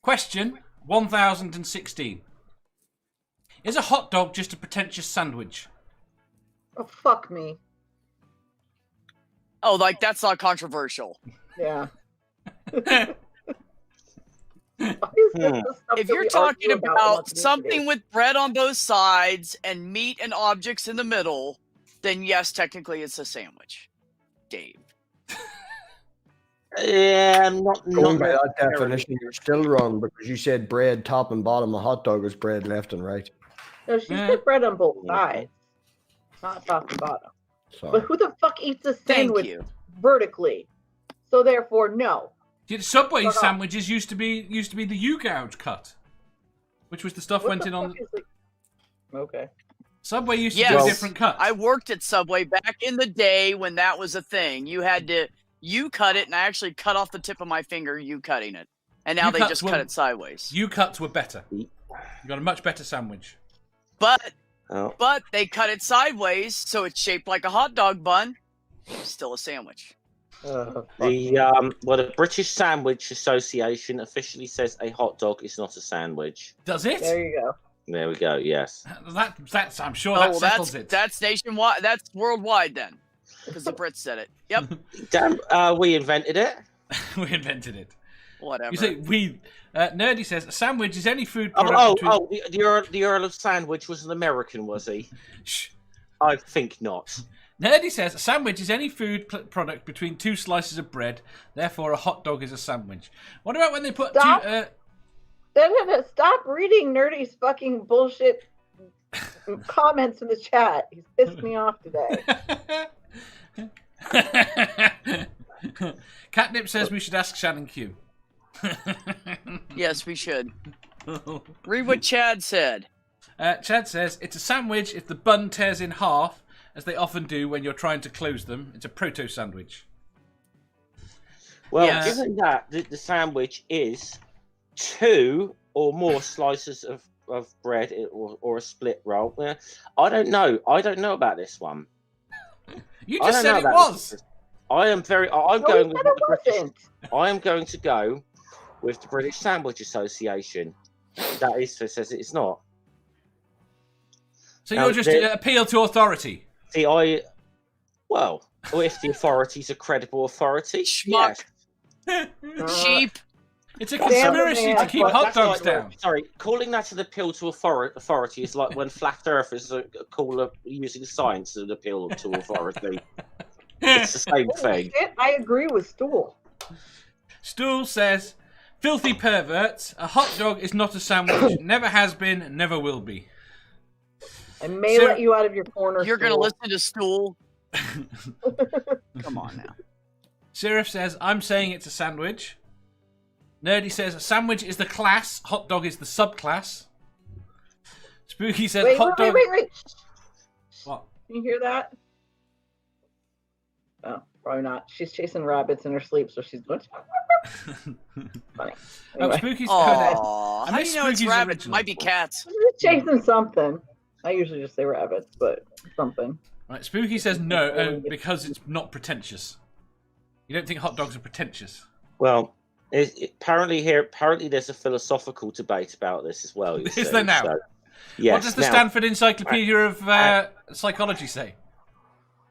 Question 1016. Is a hot dog just a pretentious sandwich? Oh, fuck me. Oh, like, that's not controversial. Yeah. If you're talking about something with bread on both sides and meat and objects in the middle, then yes, technically it's a sandwich. Dave. Yeah, I'm not Going by that definition, you're still wrong because you said bread top and bottom. A hot dog is bread left and right. No, she said bread on both sides, not top and bottom. Sorry. But who the fuck eats a Thank sandwich you. vertically? So therefore, no. The Subway sandwiches used to be the U-gouge cut, which was the stuff What went the in on. fuck is it? Okay. Subway used to Yes. do different cuts. I worked at Subway back in the day when that was a thing. You had to cut it, and I actually cut off the tip of my finger cutting it. And now they just cut it sideways. U-cuts were better. You got a much better sandwich. But they cut it sideways, so it's shaped like a hot dog bun. Still a sandwich. The British Sandwich Association officially says a hot dog is not a sandwich. Does it? There you go. There we go. Yes. That's. I'm sure that settles it. That's nationwide. That's worldwide then, because the Brits said it. Yep. Damn, we invented it. We invented it. Whatever. You say we. Nerdy says a sandwich is any food product. The Earl of Sandwich was an American, was he? Shh. I think not. Nerdy says a sandwich is any food product between two slices of bread. Therefore, a hot dog is a sandwich. What about when they put Stop. two? Stop reading Nerdy's fucking bullshit comments in the chat. He's pissed me off today. Catnip says we should ask Shannon Q. Yes, we should. Read what Chad said. Chad says it's a sandwich if the bun tears in half, as they often do when you're trying to close them. It's a proto sandwich. Well, Yes. given that the sandwich is 2 or more slices of bread or a split roll, I don't know. I don't know about this one. You just said it was. I am very. I'm No, going he with said what the it British. wasn't. I am going to go with the British Sandwich Association. That is says it's not. So Now, you'll just appeal to authority. See, well, if the authority's a credible authority, Schmuck. yes. Sheep. It's a conspiracy to keep hot dogs down. Sorry, calling that an appeal to authority is like when flat earthers call using science as an appeal to authority. It's the same thing. Shit, I agree with Stool. Stool says, filthy perverts, a hot dog is not a sandwich. Never has been, never will be. I may let you out of your corner. You're going to Stool. listen to Stool? Come on now. Serif says, I'm saying it's a sandwich. Nerdy says, a sandwich is the class, hot dog is the subclass. Spooky says, hot dog... Wait. What? Can you hear that? Oh, probably not. She's chasing rabbits in her sleep, so she's going. Funny. Oh, Anyway. Spooky's... Aww. I How do miss you know it's Spooky's rabbits? original. Might be cats. She's chasing something. I usually just say rabbits, but something. Right, Spooky says no, because it's not pretentious. You don't think hot dogs are pretentious? Well, apparently there's a philosophical debate about this as well. Is there now? So, yes. What does the Stanford Encyclopedia of Psychology say?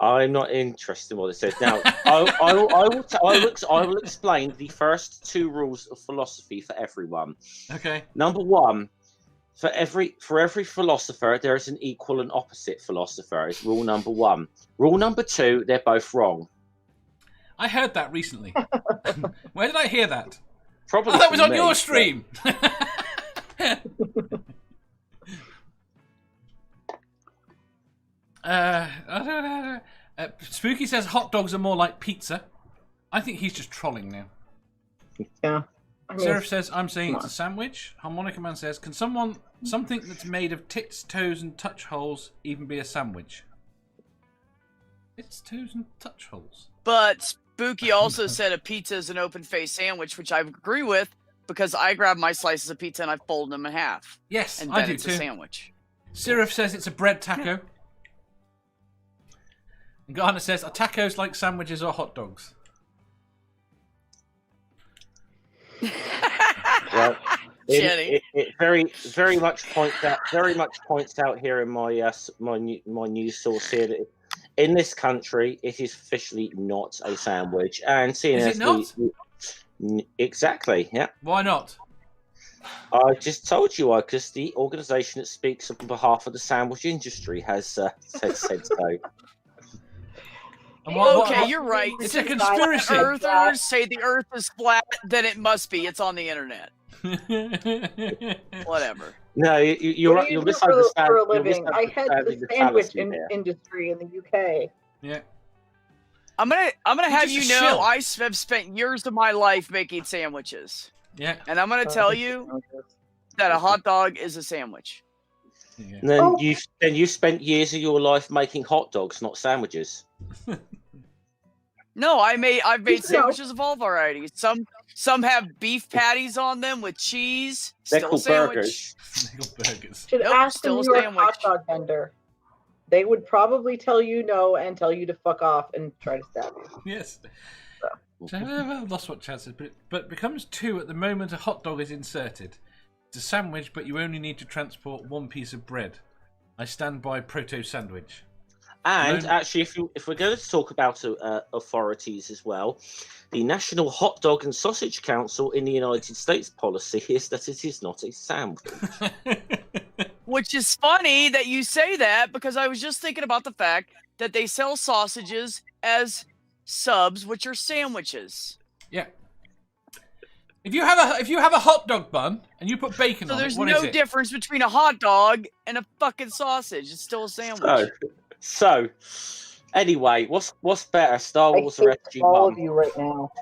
I'm not interested in what it says. Now, I will explain the first 2 rules of philosophy for everyone. Okay. Number 1, for every philosopher, there is an equal and opposite philosopher. Is rule number 1. Rule number 2, they're both wrong. I heard that recently. Where did I hear that? Probably. Oh, that was from on me, your stream. I don't know. Spooky says hot dogs are more like pizza. I think he's just trolling now. Yeah. I mean, Seraph says, I'm saying it's a sandwich. Harmonica Man says, can something that's made of tits, toes, and touch holes even be a sandwich? Tits, toes, and touch holes. But Spooky also said a pizza is an open-faced sandwich, which I agree with, because I grab my slices of pizza and I fold them in half. Yes, and I then do it's too. a sandwich. Seraph says it's a bread taco. And Garner says, are tacos like sandwiches or hot dogs? Well, Jenny. It very much points out here in my my news source here that in this country it is officially not a sandwich. And seeing Is as it not? Exactly, yeah. Why not? I just told you why, because the organisation that speaks on behalf of the sandwich industry has said so. And Okay, you're right. It's Since a conspiracy. Earthers say the Earth is flat, then it must be. It's on the internet. Whatever. No, you're What do you do for a living? I head the sandwich industry in the UK. Yeah. I'm gonna have you know shill. I have spent years of my life making sandwiches. Yeah. And I'm gonna tell you that a hot dog is a sandwich. Yeah. And then you spent years of your life making hot dogs, not sandwiches. No, I've made sandwiches of all varieties. Some have beef patties on them with cheese. They're Still a called sandwich. Burgers. Should Nope, ask the still a New York sandwich. hot dog vendor. They would probably tell you no and tell you to fuck off and try to stab you. Yes. I've lost what Chad said, but it becomes 2 at the moment a hot dog is inserted. It's a sandwich, but you only need to transport 1 piece of bread. I stand by proto sandwich. And actually, if we're going to talk about authorities as well, the National Hot Dog and Sausage Council in the United States policy is that it is not a sandwich. Which is funny that you say that, because I was just thinking about the fact that they sell sausages as subs, which are sandwiches. Yeah. If you have a hot dog bun and you put bacon on it, what is it? There's no difference between a hot dog and a fucking sausage. It's still a sandwich. So anyway, what's better, Star Wars or SG1? All of you right now.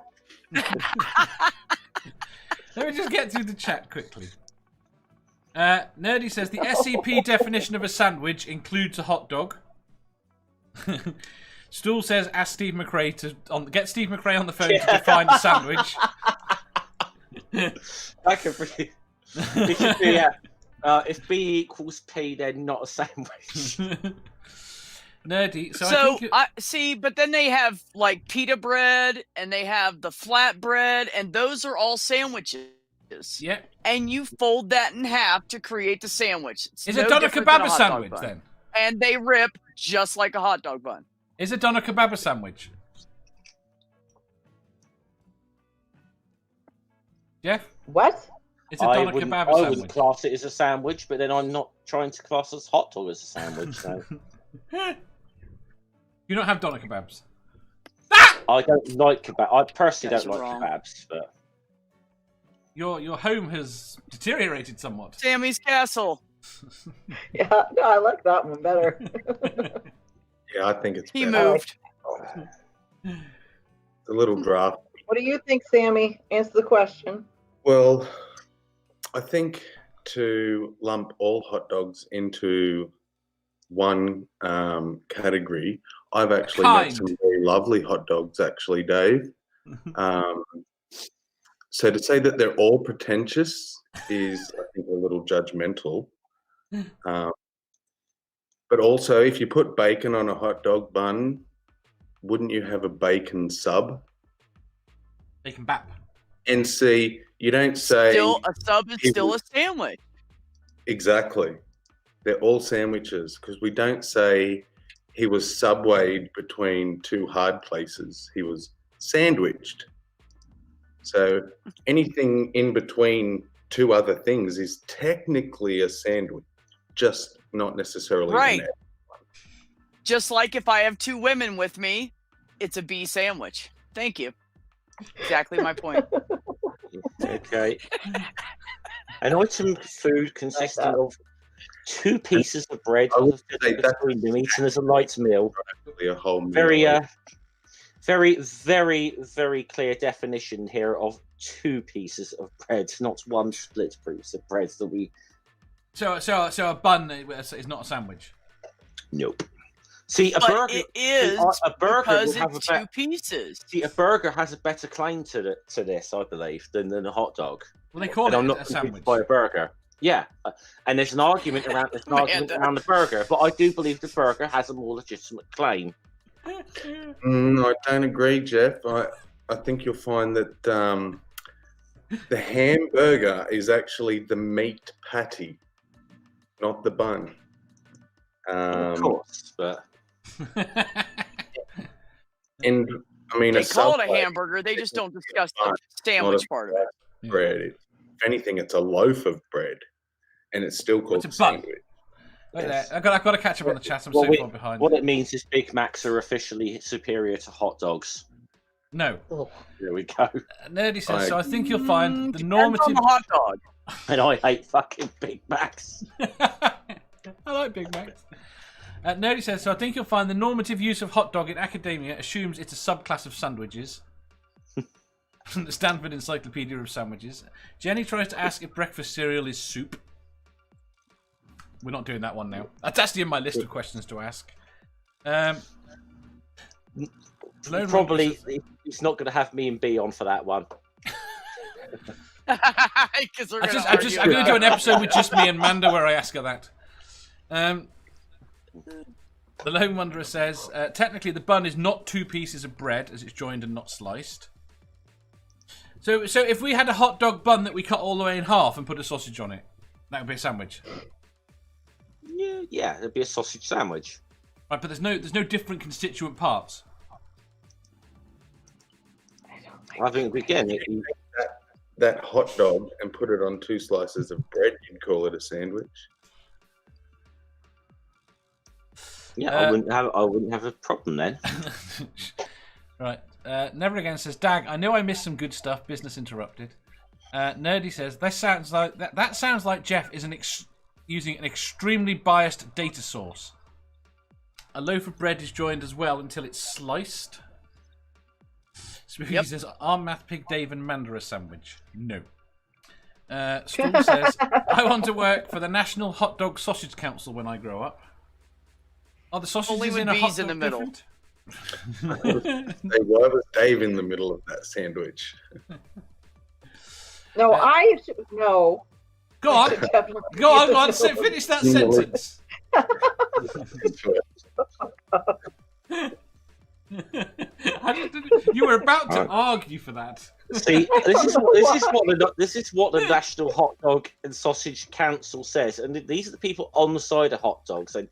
Let me just get through the chat quickly. Nerdy says the SCP definition of a sandwich includes a hot dog. Stool says ask Steve McRae get Steve McRae on the phone to define a sandwich. That could be. It should be if B equals P, then not a sandwich. Nerdy. I see, but then they have like pita bread and they have the flat bread, and those are all sandwiches. Yeah. And you fold that in half to create the sandwich. Is a doner kebab a sandwich then? And they rip just like a hot dog bun. Is a doner kebab a sandwich? Jeff? What? It's a doner kebab a sandwich. I wouldn't class it as a sandwich, but then I'm not trying to class as hot dog as a sandwich. So. You don't have doner kebabs. I don't like kebab. I personally That's don't like wrong. kebabs, but Your home has deteriorated somewhat. Sammy's Castle. Yeah, no, I like that one better. Yeah, I think it's He better. moved. It's a little draft. What do you think, Sammy? Answer the question. Well, I think to lump all hot dogs into one category, I've actually made some very lovely hot dogs, actually, Dave. So to say that they're all pretentious is, I think, a little judgmental. But also, if you put bacon on a hot dog bun, wouldn't you have a bacon sub? Bacon bap. And see, you don't say... Still, a sub is still a sandwich. Exactly. They're all sandwiches, because we don't say he was subwayed between 2 hard places. He was sandwiched. So anything in between 2 other things is technically a sandwich, just not necessarily Right. an Just like if I have 2 women with me, it's a B sandwich. Thank you. Exactly my point. okay. An item of food consisting of 2 pieces of bread I would with say that's between them, eaten as a light meal. actually a whole meal. Very, very, very clear definition here of 2 pieces of bread, not 1 split piece of bread that we. So a bun is not a sandwich. Nope. See, a But burger. it is a burger because will have it's a 2 better. pieces. See, a burger has a better claim to this, I believe, than a hot dog. Well, they call And I'm it not a convinced sandwich. by a burger. Yeah, and there's an argument around the burger, but I do believe the burger has a more legitimate claim. I don't agree, Jeff. I think you'll find that The hamburger is actually the meat patty, not the bun. Of course, but And I mean, They call it a Subway, hamburger. They just don't discuss the not sandwich a part of it. bread. If anything, it's a loaf of bread, and it's still called It's a bun. sandwich. Wait Yes. there. I've got to catch up on the chat. I'm Well, so we- far behind. what it means is Big Macs are officially superior to hot dogs. No. There we go. Nerdy says, I- so I think you'll find the Depends on normative... the hot dog. And I hate fucking Big Macs. I like Big Macs. Nerdy says, so I think you'll find the normative use of hot dog in academia assumes it's a subclass of sandwiches. The Stanford Encyclopedia of Sandwiches. Jenny tries to ask if breakfast cereal is soup. We're not doing that one now. That's actually in my list of questions to ask. Lone Probably, Ranger says- he's not going to have me and B on for that one. Because we're gonna I'm going to do an episode with just me and Manda where I ask her that. The Lone Wanderer says, technically the bun is not two pieces of bread as it's joined and not sliced. So if we had a hot dog bun that we cut all the way in half and put a sausage on it, that would be a sandwich. Yeah, it'd be a sausage sandwich. Right, but there's no different constituent parts. I think again, That hot dog and put it on 2 slices of bread, you'd call it a sandwich. yeah, I wouldn't have a problem then. Right. Never Again says, Dag, I know I missed some good stuff. Business interrupted. Nerdy says, that sounds like Jeff is using an extremely biased data source. A loaf of bread is joined as well until it's sliced. Spooky says, are Math Pig Dave and Manda a sandwich? No. Stool says, I want to work for the National Hot Dog Sausage Council when I grow up. Are the sausages Only with in a hot bees in dog the middle. different? Hey, why was Dave in the middle of that sandwich? No, no. Go on. Definitely Go on, finish that sentence. You were about to argue for that. See, this is what the National Hot Dog and Sausage Council says, and these are the people on the side of hot dogs. And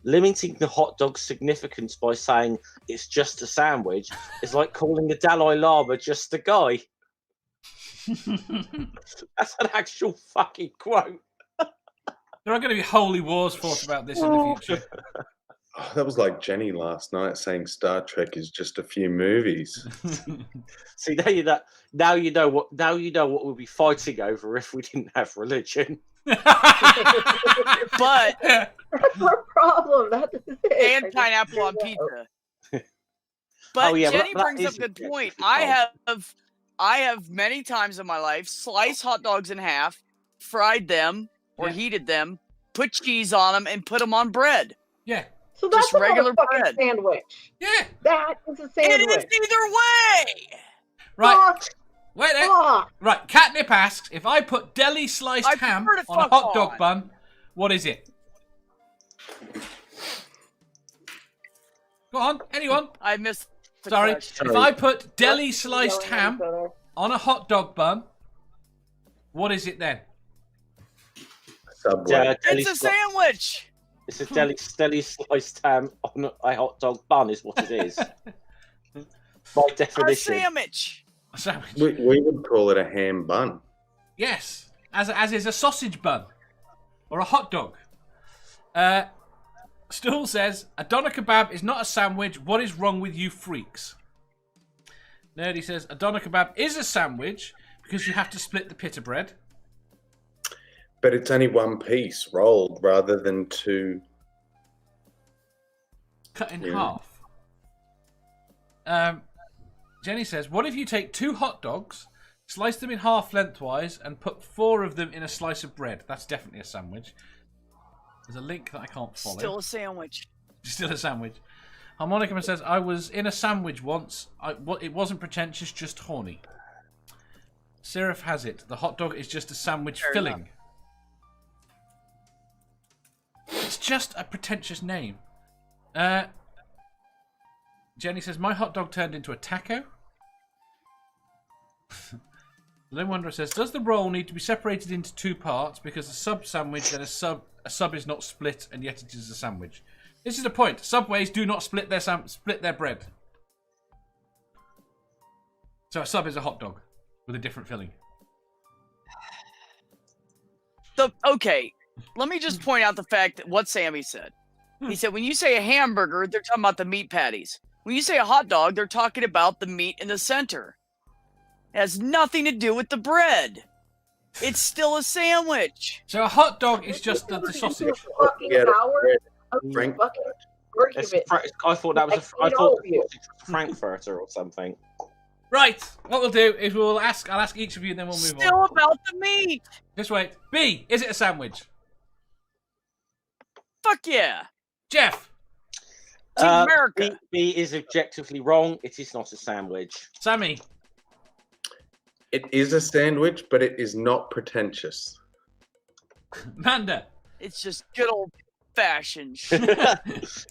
limiting the hot dog's significance by saying it's just a sandwich is like calling the Dalai Lama just a guy. That's an actual fucking quote. There are going to be holy wars fought about this in the future. Oh, that was like Jenny last night saying Star Trek is just a few movies. See, now you know what we'll be fighting over if we didn't have religion. But That's our problem. That is it. and pineapple on pizza. But Oh, yeah, Jenny that brings up is a good a point. different I have many times in my life sliced hot dogs in half, fried them or heated them, put cheese on them, and put them on bread. Yeah. So that's Just a regular motherfucking bread. sandwich. Yeah. That is a It sandwich. is either way. Right. Fuck Wait there. off. Right. Catnip asks, if I put deli sliced I ham prefer to on a fuck hot dog on. bun, what is it? Go on. Anyone? I missed the Sorry. question. If I put deli sliced Yelling at ham each other. on a hot dog bun, what is it then? Subway. It's a sandwich. It's a deli sliced ham on a hot dog bun, is what it is. By Or a definition. sandwich. A sandwich. We would call it a ham bun. Yes. As is a sausage bun. Or a hot dog. Stool says, a doner kebab is not a sandwich. What is wrong with you freaks? Nerdy says, a doner kebab is a sandwich because you have to split the pita bread. But it's only one piece rolled rather than 2. Cut in Yeah. half. Jenny says, what if you take 2 hot dogs, slice them in half lengthwise, and put 4 of them in a slice of bread? That's definitely a sandwich. There's a link that I can't follow. Still a sandwich. Still a sandwich. Harmonica says, I was in a sandwich once. It wasn't pretentious, just horny. Seraph has it. The hot dog is just a sandwich Fair filling. enough. It's just a pretentious name. Jenny says, my hot dog turned into a taco. Lone Wanderer says, does the roll need to be separated into two parts because a sub sandwich and a sub is not split and yet it is a sandwich? This is the point. Subways do not split their bread. So a sub is a hot dog with a different filling. Okay, let me just point out the fact that what Sammy said. He said when you say a hamburger, they're talking about the meat patties. When you say a hot dog, they're talking about the meat in the center. It has nothing to do with the bread. It's still a sandwich. So a hot dog is just the sausage. Fucking hour of Frank- fucking argument. I thought that was I thought it was Frankfurter or something. Right. What we'll do is I'll ask each of you, and then we'll move on. Still about the meat. Just wait. B, is it a sandwich? Fuck yeah. Jeff. Team America. B is objectively wrong. It is not a sandwich. Sammy. It is a sandwich, but it is not pretentious. Manda. It's just good old fashioned.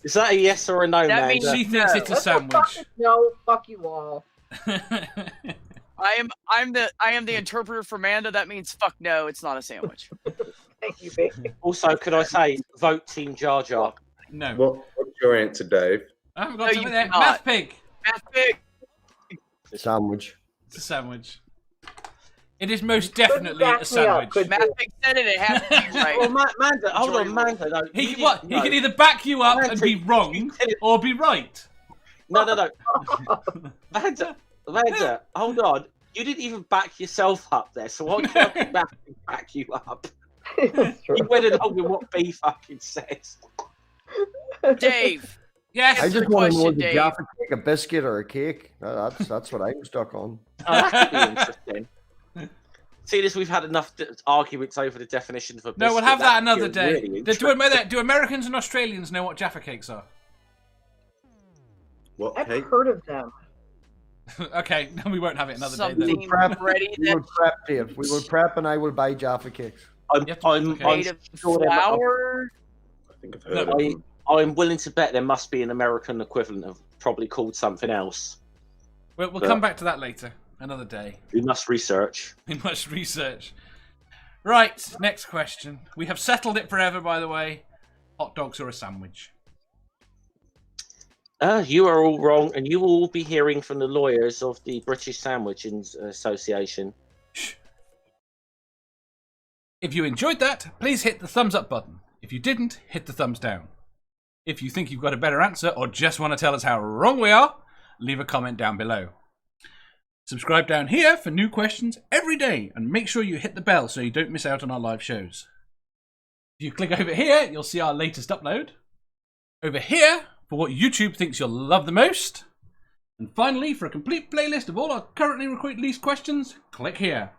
Is that a yes or a no, That man? means She thinks it's a That's sandwich. fucking no, fuck you all. I am the interpreter for Manda. That means fuck no, it's not a sandwich. Thank you, baby. Also, could I say, vote Team Jar Jar? No. What's your answer, Dave? I haven't got No, something you there. cannot. Math pig. Math pig. Sandwich. It's a sandwich. It is most definitely a sandwich. Math pig said it. It has to be right. Well, Manda, hold on, Manda. No, He you what? didn't He know. can either back you up and be wrong You did it. or be right. No. Manda, hold on. You didn't even back yourself up there, so why can't I back you up? That's true. You went along with what B fucking says. Dave. Yes. I Answer just the want to know, question, did Dave. Jaffa take a biscuit or a cake? That's what I'm stuck on. Oh, that could be interesting. See, this we've had enough arguments over the definition of a biscuit. No, we'll have that could be another day. really Do Americans and Australians know what Jaffa cakes are? What I've cake? heard of them. Okay, no, we won't have it another day then. Something Prep. ready We will prep, Dave. We will prep, and I will buy Jaffa cakes. I'm made of sure there- flour. I think I've heard of I, them. I'm willing to bet there must be an American equivalent of probably called something else. We'll come back to that later, another day. We must research. We must research. Right, next question. We have settled it forever, by the way. Hot dogs or a sandwich? You are all wrong, and you will all be hearing from the lawyers of the British Sandwich Association. Shh. If you enjoyed that, please hit the thumbs up button. If you didn't, hit the thumbs down. If you think you've got a better answer or just want to tell us how wrong we are, leave a comment down below. Subscribe down here for new questions every day and make sure you hit the bell so you don't miss out on our live shows. If you click over here, you'll see our latest upload. Over here, for what YouTube thinks you'll love the most. And finally, for a complete playlist of all our currently released questions, click here.